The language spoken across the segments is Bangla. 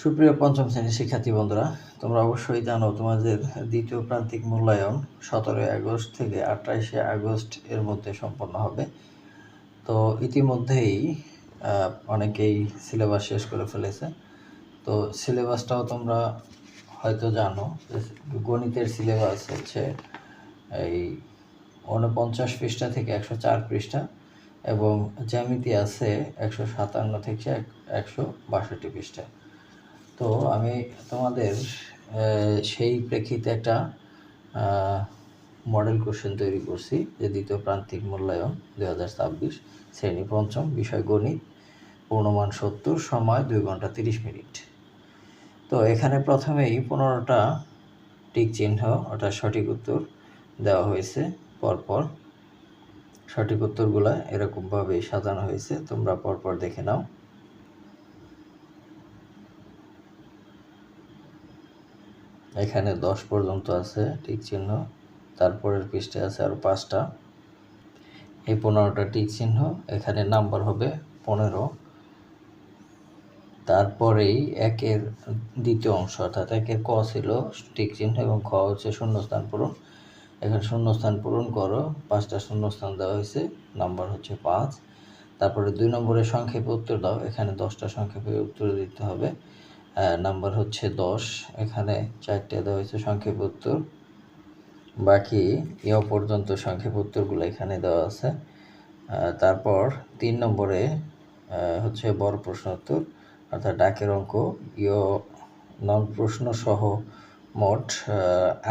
সুপ্রিয় পঞ্চম শ্রেণীর শিক্ষার্থী বন্ধুরা, তোমরা অবশ্যই জানো তোমাদের দ্বিতীয় প্রান্তিক মূল্যায়ন 17 আগস্ট থেকে 28 আগস্ট এর মধ্যে সম্পন্ন হবে। তো ইতিমধ্যেই অনেকেই সিলেবাস শেষ করে ফেলেছে। তো সিলেবাসটাও তোমরা হয়তো জানো যে গণিতের সিলেবাস হচ্ছে এই 49 পৃষ্ঠা থেকে 104 পৃষ্ঠা এবং জ্যামিতি আছে 157 থেকে 162 পৃষ্ঠা। তো আমি তোমাদের সেই প্রেক্ষিতে একটা মডেল কোশ্চেন তৈরি করছি যে দ্বিতীয় প্রান্তিক মূল্যায়ন 2026 শ্রেণী পঞ্চম, বিষয় গণিত, পূর্ণমান 70, সময় 2 ঘন্টা 30 মিনিট। তো এখানে প্রথমেই 15টা টিক চিহ্ন অর্থাৎ সঠিক উত্তর দেওয়া হয়েছে। পরপর সঠিক উত্তরগুলা এরকমভাবে সাজানো হয়েছে, তোমরা পরপর দেখে নাও। এখানে 10 পর্যন্ত আছে টিক চিহ্ন, তারপরের পৃষ্ঠায় আছে আরও 5টা। এই 15টা টিক চিহ্ন, এখানে নাম্বার হবে 15। তারপরেই একের দ্বিতীয় অংশ অর্থাৎ একের ক ছিল টিক চিহ্ন এবং খ হচ্ছে শূন্যস্থান পূরণ। এখানে শূন্যস্থান পূরণ করো, 5টা শূন্যস্থান দেওয়া হয়েছে, নাম্বার হচ্ছে 5। তারপরে 2 নম্বরের সংক্ষেপে উত্তর দাও, এখানে 10টা সংক্ষেপে উত্তর দিতে হবে, নাম্বার হচ্ছে 10। এখানে 4টে দেওয়া হয়েছে সংক্ষেপ উত্তর, বাকি পর্যন্ত সংক্ষেপ উত্তরগুলো এখানে দেওয়া আছে। তারপর 3 নম্বরে হচ্ছে বড় প্রশ্ন উত্তর অর্থাৎ ডাকের অঙ্ক, নন প্রশ্ন সহ মোট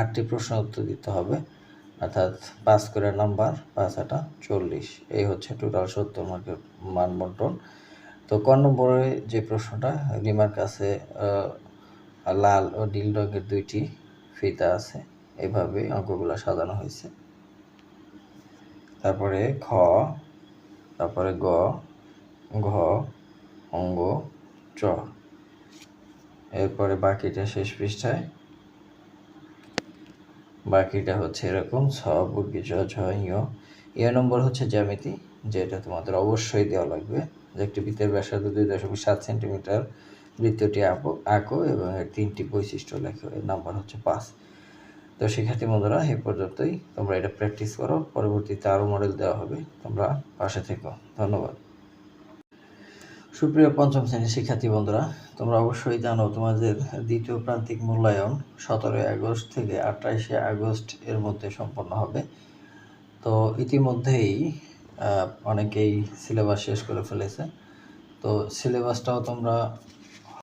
8টি প্রশ্ন উত্তর দিতে হবে, অর্থাৎ 5 করে নাম্বার, 5 × 8 = 40। এই হচ্ছে টোটাল 70 মার্কের মান বন্টন। তো ক নম্বরে যে প্রশ্নটা, রিমার্ক আছে লাল ও নীল রঙের 2টি ফিতা আছে, এভাবে অঙ্কগুলো সাজানো হয়েছে। তারপরে খ, তারপরে গ, ঘ, অঙ্গ, চ, এরপরে বাকিটা শেষ পৃষ্ঠায়। বাকিটা হচ্ছে এরকম ছ, বর্গী, জ, ঝ, ইয় নম্বর হচ্ছে জ্যামিতি, যেটা তোমাদের অবশ্যই দেওয়া লাগবে। যে একটি বৃত্তের ব্যাসার্ধ 2.7 সেন্টিমিটার, বৃত্তটি আঁকো এবং এর 3টি বৈশিষ্ট্য লেখো, এর নাম্বার হচ্ছে 5। তো শিক্ষার্থী বন্ধুরা, এই পর্যন্তই, তোমরা এটা প্র্যাকটিস করো, পরবর্তীতে আরও মডেল দেওয়া হবে, তোমরা পাশে থেকো। ধন্যবাদ। সুপ্রিয় পঞ্চম শ্রেণীর শিক্ষার্থী বন্ধুরা, তোমরা অবশ্যই জানো তোমাদের দ্বিতীয় প্রান্তিক মূল্যায়ন 17 আগস্ট থেকে 28 আগস্ট এর মধ্যে সম্পন্ন হবে। তো ইতিমধ্যেই অনেকেই সিলেবাস শেষ করে ফেলেছে। তো সিলেবাসটাও তোমরা